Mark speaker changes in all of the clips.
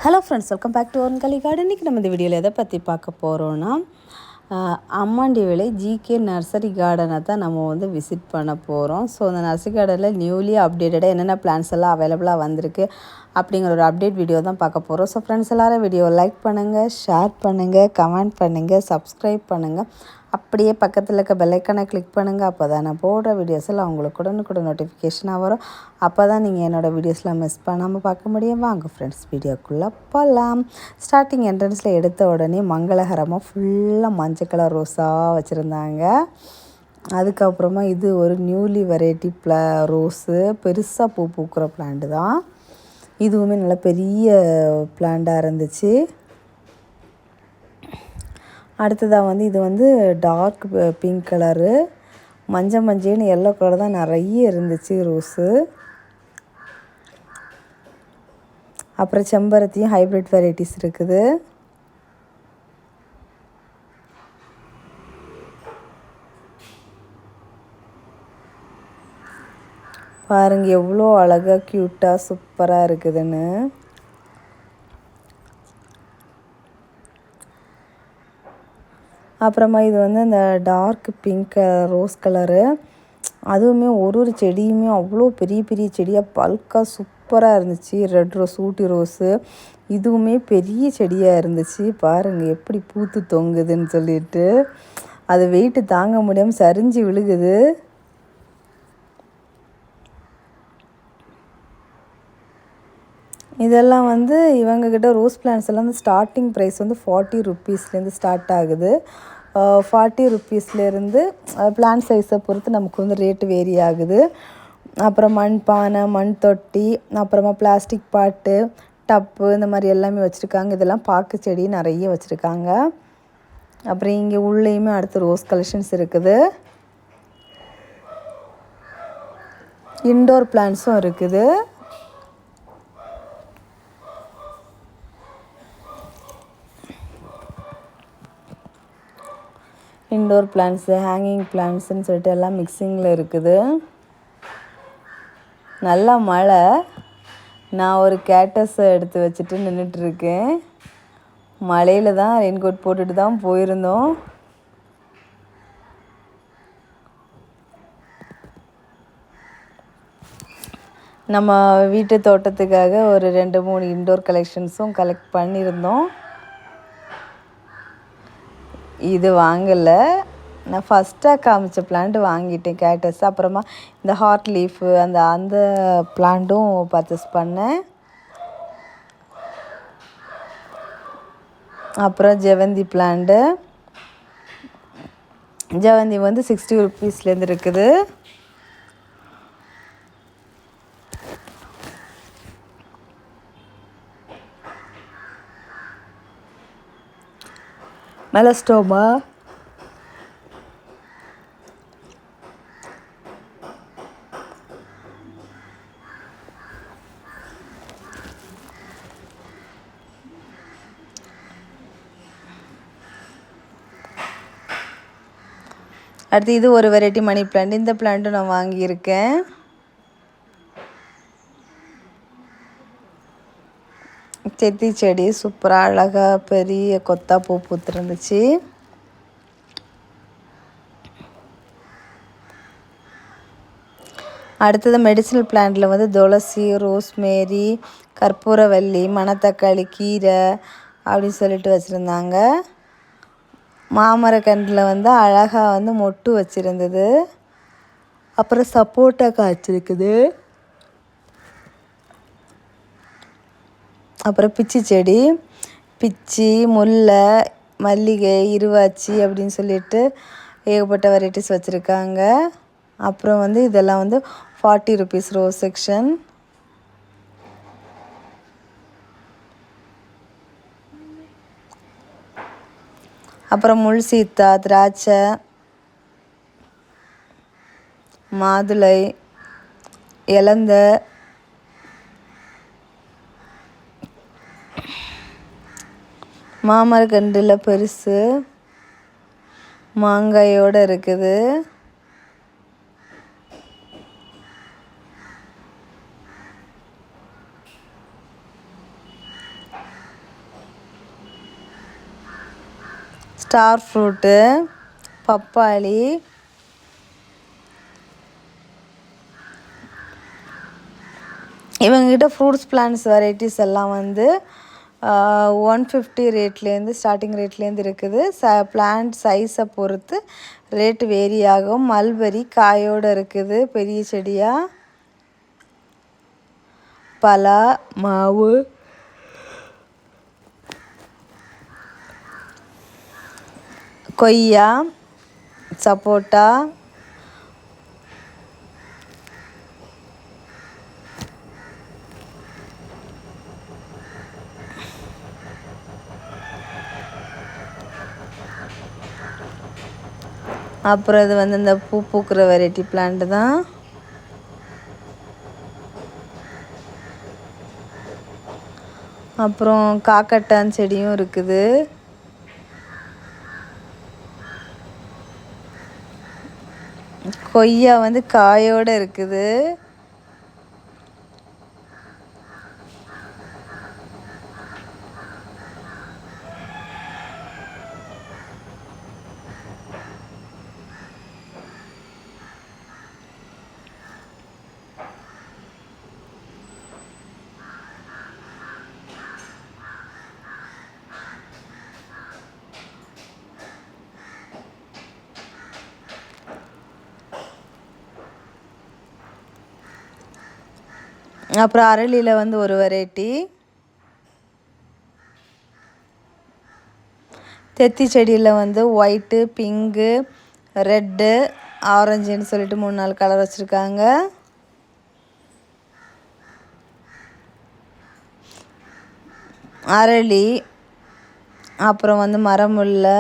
Speaker 1: Hello friends, welcome back to ஒன்கலி garden. இன்றைக்கி நம்ம இந்த வீடியோவில் எதை பற்றி பார்க்க போகிறோன்னா, அம்மாண்டிவிளை ஜிகே நர்சரி கார்டனை தான் நம்ம விசிட் பண்ண போகிறோம். ஸோ அந்த நர்சரி கார்டனில் நியூலி அப்டேட்டடாக என்னென்ன பிளான்ஸ் எல்லாம் அவைலபிளாக வந்திருக்கு அப்படிங்கிற ஒரு அப்டேட் வீடியோ தான் பார்க்க போகிறோம். ஸோ ஃப்ரெண்ட்ஸ் எல்லோரும் வீடியோ லைக் பண்ணுங்கள், ஷேர் பண்ணுங்கள், கமெண்ட் பண்ணுங்கள், சப்ஸ்கிரைப் பண்ணுங்கள். அப்படியே பக்கத்தில் இருக்க பெல்லைக்கானை கிளிக் பண்ணுங்கள். அப்போ தான் நான் போடுற வீடியோஸ் எல்லாம் உங்களுக்கு உடனுக்குடன் நோட்டிஃபிகேஷனாக வரும். அப்போ தான் நீங்கள் என்னோடய வீடியோஸ்லாம் மிஸ் பண்ணாமல் பார்க்க முடியும். வாங்க ஃப்ரெண்ட்ஸ், வீடியோக்குள்ளே போகலாம். ஸ்டார்டிங் என்ட்ரன்ஸில் எடுத்த உடனே மங்களகரமாக ஃபுல்லாக மஞ்சள் கலர் ரோஸாக வச்சுருந்தாங்க. அதுக்கப்புறமா இது ஒரு நியூலி வெரைட்டி ரோஸு, பெருசாக பூ பூக்கிற பிளான்ட்டு தான். இதுவுமே நல்லா பெரிய பிளான்ட்டாக இருந்துச்சு. அடுத்ததாக இது டார்க் பிங்க் கலரு, மஞ்சள்னு எல்லோ கலர் தான் நிறைய இருந்துச்சு ரோஸு. அப்புறம் செம்பருத்தியும் ஹைப்ரிட் வெரைட்டிஸ் இருக்குது. பாருங்கள் எவ்வளோ அழகாக க்யூட்டாக சூப்பராக இருக்குதுன்னு. அப்புறமா இது அந்த டார்க் பிங்க் ரோஸ் கலரு. அதுவுமே ஒரு செடியுமே அவ்வளோ பெரிய பெரிய செடியாக பல்காக சூப்பராக இருந்துச்சு. ரெட் ரோஸ், ஊட்டி ரோஸு, இதுவுமே பெரிய செடியாக இருந்துச்சு. பாருங்கள் எப்படி பூத்து தொங்குதுன்னு சொல்லிட்டு. அது வெயிட்டு தாங்க முடியாமல் சரிஞ்சு விழுகுது. இதெல்லாம் இவங்கக்கிட்ட ரோஸ் பிளான்ஸ் எல்லாம் ஸ்டார்டிங் ப்ரைஸ் 40 ருப்பீஸ்லேருந்து ஸ்டார்ட் ஆகுது. 40 ருப்பீஸ்லேருந்து பிளான் சைஸை பொறுத்து நமக்கு ரேட்டு வேரி ஆகுது. அப்புறம் மண் பானை, மண் தொட்டி, அப்புறமா பிளாஸ்டிக் பாட்டு, டப்பு, இந்த மாதிரி எல்லாமே வச்சுருக்காங்க. இதெல்லாம் பாக்கு செடி நிறைய வச்சுருக்காங்க. அப்புறம் இங்கே உள்ளேயுமே அடுத்து ரோஸ் கலெக்ஷன்ஸ் இருக்குது. இன்டோர் பிளான்ஸும் இருக்குது. இன்டோர் பிளான்ஸு, ஹேங்கிங் பிளான்ஸுன்னு சொல்லிட்டு எல்லாம் மிக்சிங்கில் இருக்குது. நல்லா மழை. நான் ஒரு கேட்டஸை எடுத்து வச்சுட்டு நின்றுட்டுருக்கேன். மழையில் தான் ரெயின்கோட் போட்டுட்டு தான் போயிருந்தோம். நம்ம வீட்டு தோட்டத்துக்காக ஒரு 2-3 இன்டோர் கலெக்ஷன்ஸும் கலெக்ட் பண்ணியிருந்தோம். இது வாங்கலை, நான் ஃபஸ்ட்டாக காமிச்ச பிளான்ட்டு வாங்கிட்டேன், கேட்டஸ். அப்புறமா இந்த ஹார்ட் லீஃபு அந்த பிளான்ட்டும் பர்ச்சேஸ் பண்ணேன். அப்புறம் ஜெவந்தி பிளான்ட்டு, ஜெவந்தி 60 ருப்பீஸ்லேருந்து இருக்குது. மெலஸ்டோமா, அடுத்து இது ஒரு வெரைட்டி மணி பிளான்ட். இந்த பிளான்ட்டும் நான் வாங்கியிருக்கேன். செத்தி செடி சூப்பராக அழகாக பெரிய கொத்தா பூ பூத்துருந்துச்சு. அடுத்தது மெடிசினல் பிளான்ட்டில் துளசி, ரோஸ்மேரி, கற்பூரவல்லி, மணத்தக்காளி, கீரை அப்படின்னு சொல்லிட்டு வச்சுருந்தாங்க. மாமரக்கன்றில் அழகாக மொட்டு வச்சுருந்தது. அப்புறம் சப்போட்டா காய்ச்சிருக்குது. அப்புறம் பிச்சி செடி, பிச்சி, முல்லை, மல்லிகை, இருவாச்சி அப்படின்னு சொல்லிட்டு ஏகப்பட்ட வெரைட்டிஸ் வச்சுருக்காங்க. அப்புறம் இதெல்லாம் 40 ருப்பீஸ் ரோஸ் செக்ஷன். அப்புறம் முள் சீத்தா, திராட்சை, மாதுளை, இலந்த, மாமரக்கன்றில் பெருசு மாங்காயோடு இருக்குது. ஸ்டார் ஃப்ரூட்டு, பப்பாளி, இவங்ககிட்ட ஃப்ரூட்ஸ் பிளான்ட்ஸ் வெரைட்டிஸ் எல்லாம் வந்து 150 ரேட்லேருந்து ஸ்டார்டிங் ரேட்லேருந்து இருக்குது. பிளான்ட் சைஸை பொறுத்து ரேட்டு வேரி ஆகும். மல்பெரி காயோடு இருக்குது பெரிய செடியாக. பலா, மாவு, கொய்யா, சப்போட்டா, அப்புறம் இது வந்து இந்த பூ பூக்கிற வெரைட்டி பிளான்ட்டு தான். அப்புறம் காக்கட்டான் செடியும் இருக்குது. கொய்யா வந்து காயோடு இருக்குது. அப்புறம் அரளியில் வந்து ஒரு வெரைட்டி. தெத்தி செடியில் வந்து ஒயிட்டு, பிங்கு, ரெட்டு, ஆரஞ்சுன்னு சொல்லிட்டு 3-4 கலர் வச்சுருக்காங்க. அரளி, அப்புறம் வந்து மரமுல்லை,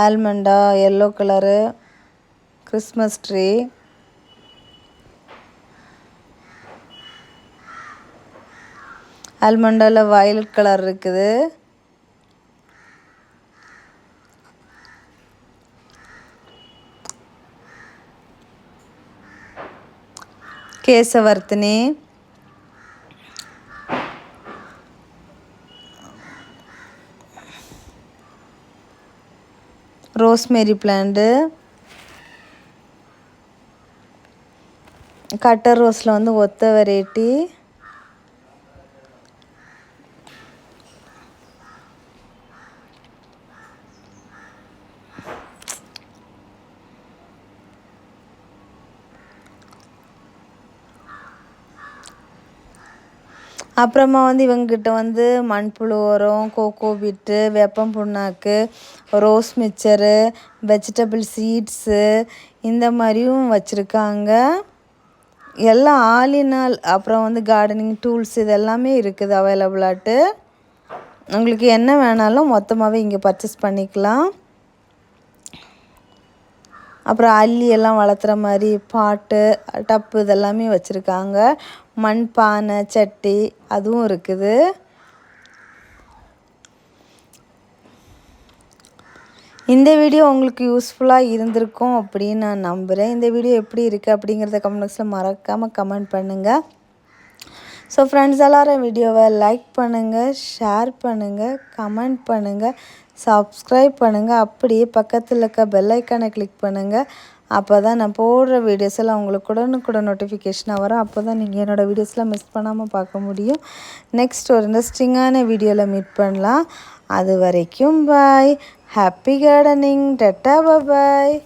Speaker 1: allamanda, yellow colour, Christmas tree, ஆல்மண்டாவில் வயலட் கலர் இருக்குது. கேசவர்த்தினி, ரோஸ்மேரி பிளான்ட்டு, கட்டர் ரோஸில் வந்து ஒத்த வெரைட்டி, அப்புறமா வந்து இவங்ககிட்ட வந்து மண்புழு உரம், கோகோ பிட்டு, வேப்பம் புண்ணாக்கு, ரோஸ் மிக்சரு, வெஜிடபிள் சீட்ஸு இந்த மாதிரியும் வச்சுருக்காங்க. எல்லாம் ஆல். அப்புறம் வந்து கார்டனிங் டூல்ஸ் இது எல்லாமே இருக்குது அவைலபிளாட்டு. உங்களுக்கு என்ன வேணாலும் மொத்தமாகவே இங்கே பர்ச்சேஸ் பண்ணிக்கலாம். அப்புறம் அல்லி எல்லாம் வளர்த்துற மாதிரி பாட்டு, டப்பு இதெல்லாமே வச்சுருக்காங்க. மண் பானை, சட்டி அதுவும் இருக்குது. இந்த வீடியோ உங்களுக்கு யூஸ்ஃபுல்லாக இருந்திருக்கும் அப்படின்னு நான் நம்புகிறேன். இந்த வீடியோ எப்படி இருக்குது அப்படிங்கிறத கமெண்ட் பாக்ஸில் மறக்காமல் கமெண்ட் பண்ணுங்கள். ஸோ ஃப்ரெண்ட்ஸ் எல்லோரும் வீடியோவை லைக் பண்ணுங்கள், ஷேர் பண்ணுங்கள், கமெண்ட் பண்ணுங்கள், சப்ஸ்கிரைப் பண்ணுங்கள். அப்படியே பக்கத்தில் இருக்க பெல் ஐக்கானை கிளிக் பண்ணுங்கள். அப்போ தான் நான் போடுற வீடியோஸ் எல்லாம் உங்களுக்கு உடனுக்குடன் நோட்டிஃபிகேஷனாக வரும். அப்போ தான் நீங்கள் என்னோடய வீடியோஸ்லாம் மிஸ் பண்ணாமல் பார்க்க முடியும். நெக்ஸ்ட் ஒரு இன்ட்ரெஸ்டிங்கான வீடியோவில் மீட் பண்ணலாம். அது வரைக்கும் பாய். Happy gardening. டட்டா பாய்.